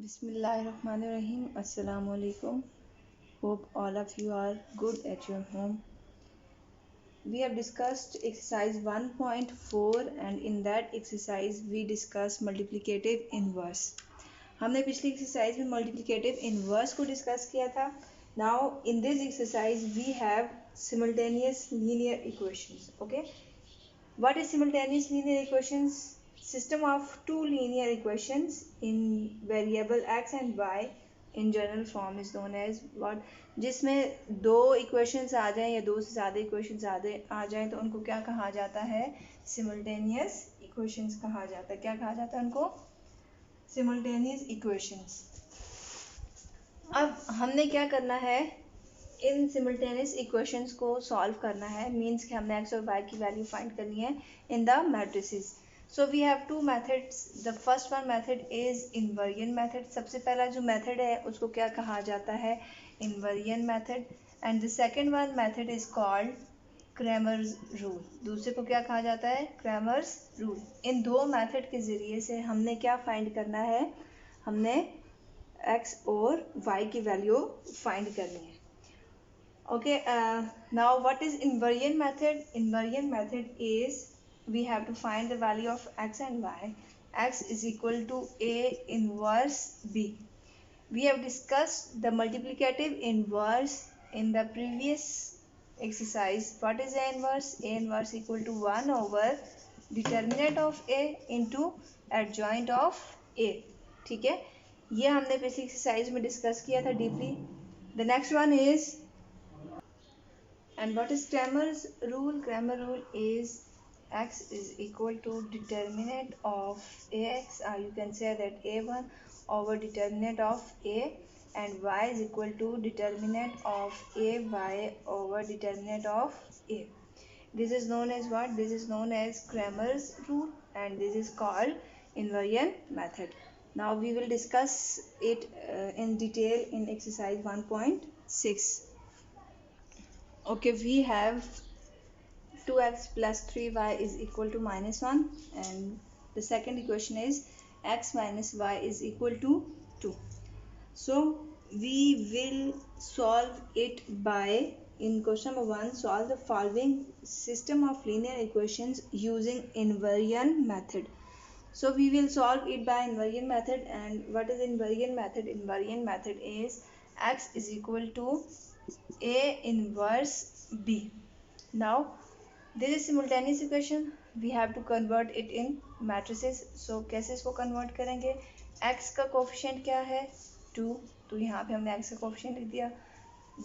Bismillahirrahmanirrahim. Assalamu alaikum. Hope all of you are good at your home. We have discussed exercise 1.4 and in that exercise we discussed multiplicative inverse. हमने पिछली exercise में multiplicative inverse को discuss किया था. Now in this exercise we have simultaneous linear equations. Okay. What is simultaneous linear equations? System of two linear equations in variable x and y in general form is known as what? जिसमें दो equations आ जाएं या दो से ज़्यादा equations आ जाएं तो उनको क्या कहा जाता है? सिमल्टेनियस इक्वेशंस कहा जाता है. क्या कहा जाता है उनको? Simultaneous equations. अब हमने क्या करना है? इन सिमल्टेनियस इक्वेशंस को सॉल्व करना है. मीन्स कि हमने एक्स और वाई की वैल्यू फाइंड करनी है in the matrices. So we have two methods. The first one method is invariant method. सबसे पहला जो method है उसको क्या कहा जाता है? Invariant method. And the second one method is called Cramer's rule. दूसरे को क्या कहा जाता है? Cramer's rule. इन दो method के ज़रिए से हमने क्या find करना है? हमने x और y की value find करनी है. Okay. Now what is invariant method? Invariant method is we have to find the value of x and y. X is equal to A inverse B. We have discussed the multiplicative inverse in the previous exercise. What is A inverse? A inverse equal to 1 over determinant of A into adjoint of A. ठीक है, ये हमने पिछली exercise में discuss किया था deeply. The next one is, and what is Cramer's rule? Cramer rule is x is equal to determinant of ax, or you can say that a1 over determinant of a, and y is equal to determinant of ay over determinant of a. This is known as what? This is known as Cramer's rule and this is called invariant method. Now we will discuss it in detail in exercise 1.6. Okay, we have 2x plus 3y is equal to minus 1 and the second equation is x minus y is equal to 2. So we will solve it by, in question number 1, solve the following system of linear equations using invariant method. So we will solve it by invariant method. And what is invariant method? Invariant method is x is equal to A inverse B. Now this is simultaneous equation. We have to convert it in matrices. So कैसे इसको convert करेंगे? x का coefficient क्या है? 2. तो यहाँ पे हमने x का कोफिशिएंट लिख दिया.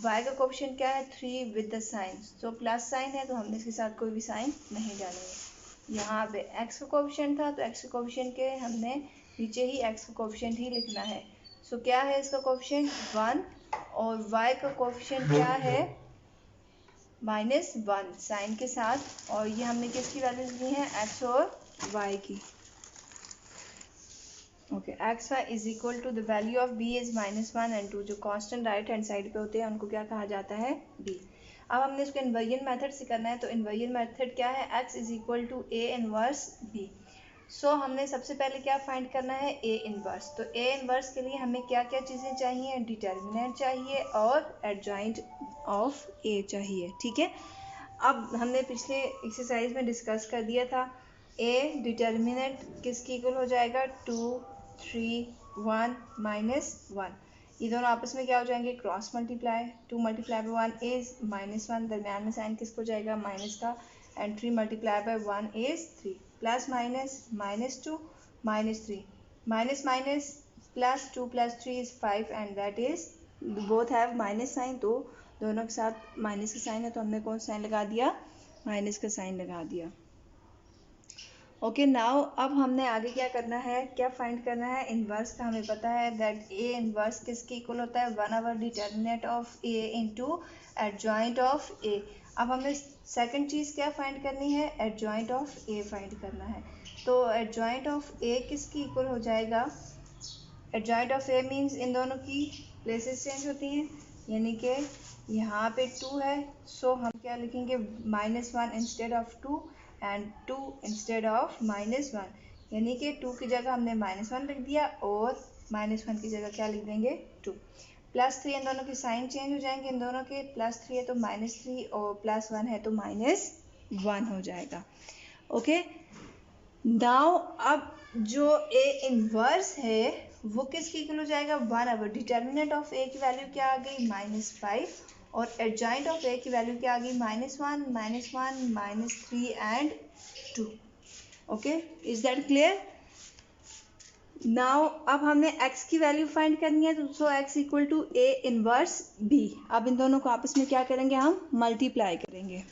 y का कोफिशिएंट क्या है? 3 with the sign. So plus sign है तो हमने इसके साथ कोई भी साइन नहीं डालेंगे. यहाँ पे x का कोफिशिएंट था तो x का कोफिशिएंट के हमने नीचे ही x का कोफिशिएंट ही लिखना है. सो क्या है इसका कोफिशिएंट? 1 और y का कोफिशिएंट क्या है? -1 साइन के साथ. और ये हमने किसकी वैल्यूज ली है? x और y की. Okay, X Y is equal to the value of b is -1 and 2. जो कांस्टेंट राइट हैंड साइड पे होते हैं उनको क्या कहा जाता है? b. अब हमने इसको इन्वर्जन मेथड से करना है. तो इन्वर्जन मेथड क्या है? x is equal to a inverse b. So हमने सबसे पहले क्या फाइंड करना है? a inverse. तो a इनवर्स के लिए हमें क्या क्या चीज़ें चाहिए? डिटर्मिनेंट चाहिए और एडजॉइंट ऑफ a चाहिए. ठीक है, अब हमने पिछले एक्सरसाइज में डिस्कस कर दिया था a डिटर्मिनेंट किसकी इक्वल हो जाएगा? 2 3 1 -1. ये दोनों आपस में क्या हो जाएंगे? Cross multiply. 2 multiply by 1 is -1. दरम्यान में साइन किसको हो जाएगा? माइनस का. And 3 multiply by 1 is 3. Plus minus -2 -3 minus minus plus 2 plus 3 is 5 and that is both have minus sign. तो दोनों के साथ माइनस का साइन है तो हमने कौन सा साइन लगा दिया? माइनस का साइन लगा दिया. ओके, नाउ अब हमने आगे क्या करना है? क्या फाइंड करना है? इनवर्स का हमें पता है दैट ए इनवर्स किसके इक्वल होता है? 1 over determinant of A into adjoint of A. अब हमें सेकंड चीज़ क्या फाइंड करनी है? एडजॉइंट ऑफ ए फाइंड करना है. तो एडजॉइंट ऑफ ए किसकी इक्वल हो जाएगा? Adjoint of A means in दोनों की प्लेसेस चेंज होती हैं, यानी कि यहाँ पे 2 है. सो हम क्या लिखेंगे? -1 instead of 2 and 2 instead of -1. यानी कि 2 की जगह हमने -1 लिख दिया और -1 की जगह क्या लिख देंगे 2। +3 इन दोनों के साइन चेंज हो जाएंगे, इन दोनों के +3 है तो -3 और +1 है तो -1 हो जाएगा। ओके, नाउ अब जो ए इनवर्स है वो किसके इक्वल हो जाएगा 1/, डिटर्मिनेंट ऑफ ए की वैल्यू क्या आ गई -5 और एडजॉइंट ऑफ ए की वैल्यू क्या आ गई -1 -3 and 2। Okay, is that clear? Now अब हमने x की वैल्यू फाइंड करनी है, तो so x equal to A inverse b। अब इन दोनों को आपस में क्या करेंगे, हम मल्टीप्लाई करेंगे।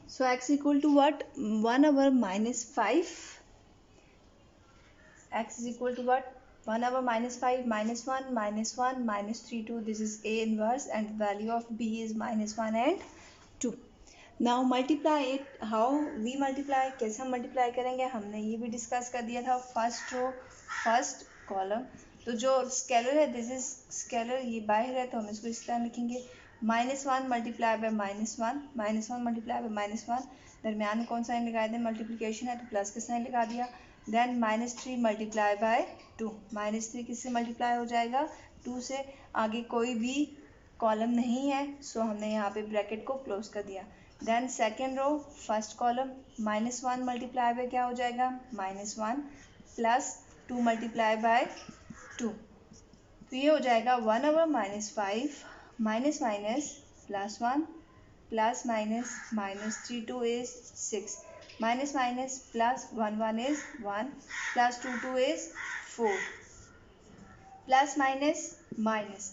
So x equal to what 1/5, x is equal to what 1/5 -1 -1 -3 2, this is a inverse and value of b is -1 and 2। now multiply it, how we multiply, कैसे हम मल्टीप्लाई करेंगे हमने ये भी डिस्कस कर दिया था। फर्स्ट रो फर्स्ट कॉलम, तो जो स्केलर है दिस इज स्केलर, ये बाहर है तो हम इसको इस तरह लिखेंगे -1 मल्टीप्लाई बाय -1 -1 मल्टीप्लाई बाय -1, दरमियान में कौन साइन लगा दें, मल्टीप्लिकेशन है तो प्लस का साइन लगा दिया। देन -3 मल्टीप्लाई बाय 2, -3 किससे मल्टीप्लाई हो जाएगा 2 से, आगे कोई भी कॉलम नहीं है सो हमने यहाँ पे ब्रैकेट को क्लोज कर दिया। Then second row first column -1 multiply by क्या हो जाएगा -1 प्लस 2 मल्टीप्लाई बाय 2, तो ये हो जाएगा 1/5 minus minus +1 plus minus -3 2 is 6 minus minus plus 1 1 is 1 plus 2 2 is 4 plus minus minus,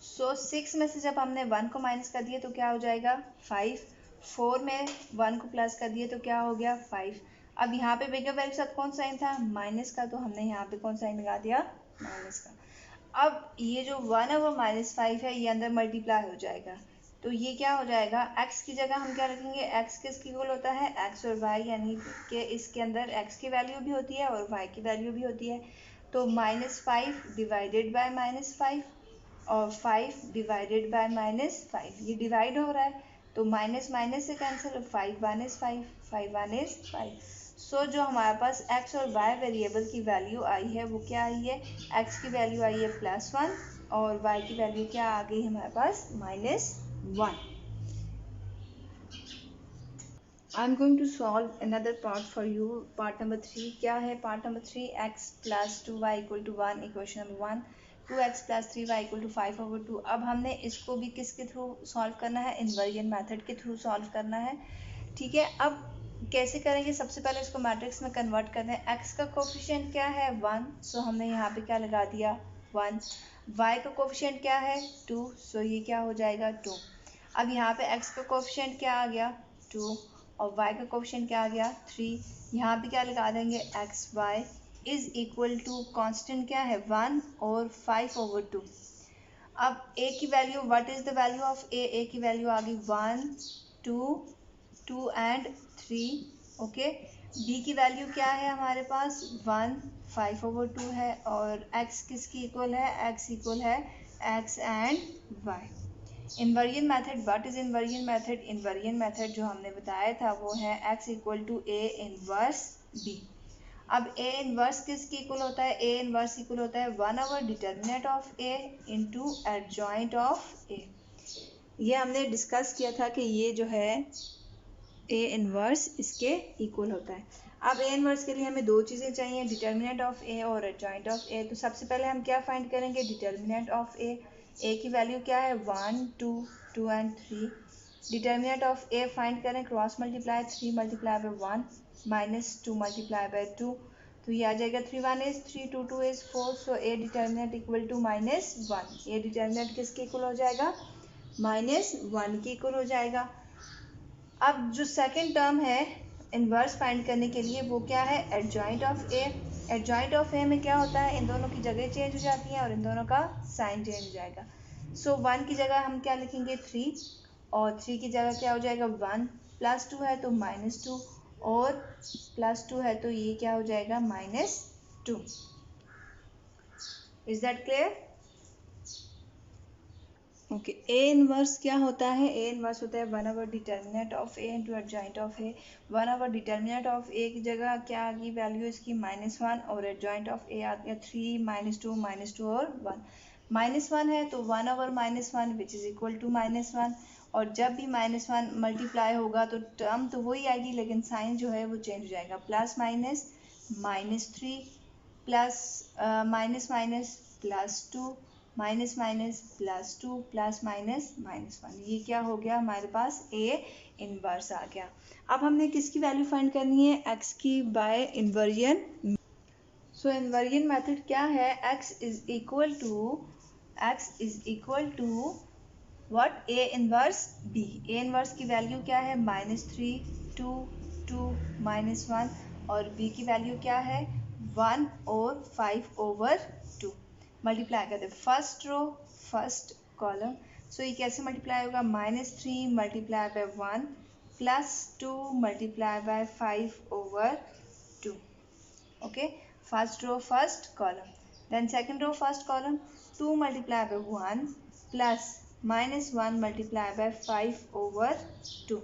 सो 6 में से जब हमने 1 को माइनस कर दिया तो क्या हो जाएगा 5, 4 में 1 को प्लस कर दिया तो क्या हो गया 5। अब यहाँ पे बिगर वैल्यू के साथ कौन साइन था माइनस का, तो हमने यहाँ पे कौन साइन लगा दिया माइनस का। अब ये जो 1/-5 है ये अंदर मल्टीप्लाई हो जाएगा, तो ये क्या हो जाएगा x की जगह हम क्या रखेंगे, x किसके इक्वल होता है x और y, यानी कि इसके अंदर x की वैल्यू भी होती है और y की वैल्यू भी होती है। तो -5 डिवाइडेड बाय -5 और 5 डिवाइडेड बाय -5, ये डिवाइड हो रहा है तो माइनस माइनस से कैंसिल, 5 1 is 5 5 1 is 5। सो जो हमारे पास x और y वेरिएबल की वैल्यू आई है वो क्या आई है, x की वैल्यू आई है +1 और y की वैल्यू क्या आ गई हमारे पास -1। I am going to solve another part for you, part number 3। क्या है part number 3, x + 2y = 1, equation number 1। 2x + 3y = 5/2। अब हमने इसको भी किसके थ्रू सॉल्व करना है, इन्वर्जन मेथड के थ्रू सॉल्व करना है। ठीक है, अब कैसे करेंगे, सबसे पहले इसको मैट्रिक्स में कन्वर्ट करते हैं। x का कोफिशिएंट क्या है 1, सो हमने यहाँ पे क्या लगा दिया 1। y का कोफिशिएंट क्या है 2, सो ये क्या हो जाएगा 2। अब यहाँ पे x का कोफिशिएंट क्या आ गया 2 और y का कोफिशिएंट क्या आ गया 3, यहाँ पे क्या लगा देंगे x y is equal to constant क्या है 1 और 5/2। अब a की value, what is the value of a की वैल्यू आ गई 1 2 एंड 3। ओके, b की वैल्यू क्या है हमारे पास 1 5/2 है और x किसकी इक्वल है, x इक्वल है x and y। Inversion method, what is inversion method, inversion method जो हमने बताया था वो है x = a इनवर्स b। अब a इनवर्स किसकी इक्वल होता है, a इनवर्स इक्वल होता है determinant of a into adjoint of a। ये हमने डिस्कस किया था कि ये जो है a इनवर्स इसके इक्वल होता है। अब a इनवर्स के लिए हमें दो चीज़ें चाहिए, डिटर्मिनेंट ऑफ a और एडजॉइंट ऑफ a। तो सबसे पहले हम क्या फाइंड करेंगे, डिटर्मिनेंट ऑफ a की वैल्यू क्या है 1 2 and 3। Determinant of a find करें, cross multiply 3 multiply by 1 -2 multiply by 2, तो ये आ जाएगा 3 1 is 3 2 2 is 4, so a determinant equal to -1। ये डिटर्मिनेंट किसके इक्वल हो जाएगा -1 के इक्वल हो जाएगा। अब जो सेकंड टर्म है इनवर्स फाइंड करने के लिए वो क्या है, adjoint of A. Adjoint of A में क्या होता है, इन दोनों की जगह चेंज हो जाती है और इन दोनों का साइन चेंज हो जाएगा। सो 1 की जगह हम क्या लिखेंगे 3 और 3 की जगह क्या हो जाएगा 1 +2 है तो -2 और +2 है तो ये क्या हो जाएगा -2। Is that clear? Okay, A inverse क्या होता है? ए इनवर्स होता है 1/, determinant of A into adjoint of A. 1/, determinant of A की जगह क्या आ गई वैल्यू इसकी -1, और एडजॉइंट ऑफ ए आ गया 3 -2 -2 और 1। -1 है तो 1/, -1 विच इज़ इक्वल टू -1, और जब भी -1 मल्टीप्लाई होगा तो टर्म तो वही आएगी लेकिन साइन जो है वो चेंज हो जाएगा, plus minus -3 plus minus minus +2 minus minus +2 plus minus -1। ये क्या हो गया हमारे पास? ए इनवर्स आ गया। अब हमने किसकी वैल्यू फाइंड करनी है? एक्स की by inversion. So inversion method क्या है? x is equal to what? A inverse b। A inverse की वैल्यू क्या है? -3 2 2 -1, और b की वैल्यू क्या है? 1 और 5/2। मल्टीप्लाई करते first row first column. So ये कैसे मल्टीप्लाई होगा? -3 multiply by 1 +2 multiply by 5/2। Okay, first row first column. Then second row first column, 2 multiply by 1 plus -1 multiply by 5/2।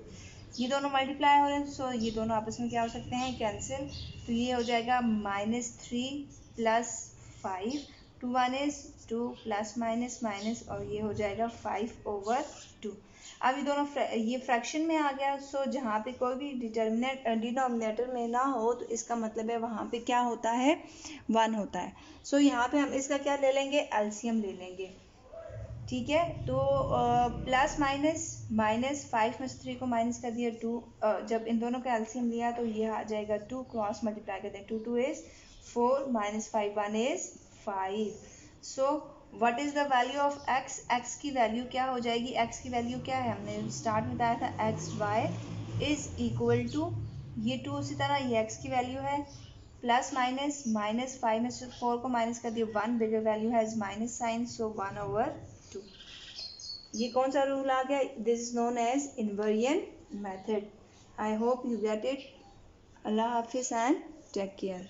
ये दोनों मल्टीप्लाई हो रहे हैं, सो ये दोनों आपस में क्या हो सकते हैं? कैंसिल। तो ये हो जाएगा -3 + 5, 2 1 इज 2 प्लस माइनस माइनस, और ये हो जाएगा 5/2। अब ये दोनों ये फ्रैक्शन में आ गया, सो जहाँ पे कोई भी डिनोमिनेटर में ना हो तो इसका मतलब है वहाँ पे क्या होता है? 1 होता है। सो यहाँ पे हम इसका क्या ले लेंगे? एलसीएम ले लेंगे। ठीक है, तो प्लस माइनस 5 में से 3 को माइनस कर दिया 2, जब इन दोनों का एलसीएम लिया तो ये आ जाएगा 2, क्रॉस मल्टीप्लाई कर दें 2 2 is 4 -5 1 is 5। So what is the value of x? x की वैल्यू क्या हो जाएगी? x की वैल्यू क्या है? हमने स्टार्ट में बताया था X Y is equal to, ये 2 उसी तरह ये x की वैल्यू है, प्लस माइनस -5 में से 4 को माइनस कर दिया 1, bigger value has minus sign, so 1/2। ये कौन सा रूल आ गया? This is known as inversion method. I hope you get it. अल्लाह हाफिज एंड टेक केयर।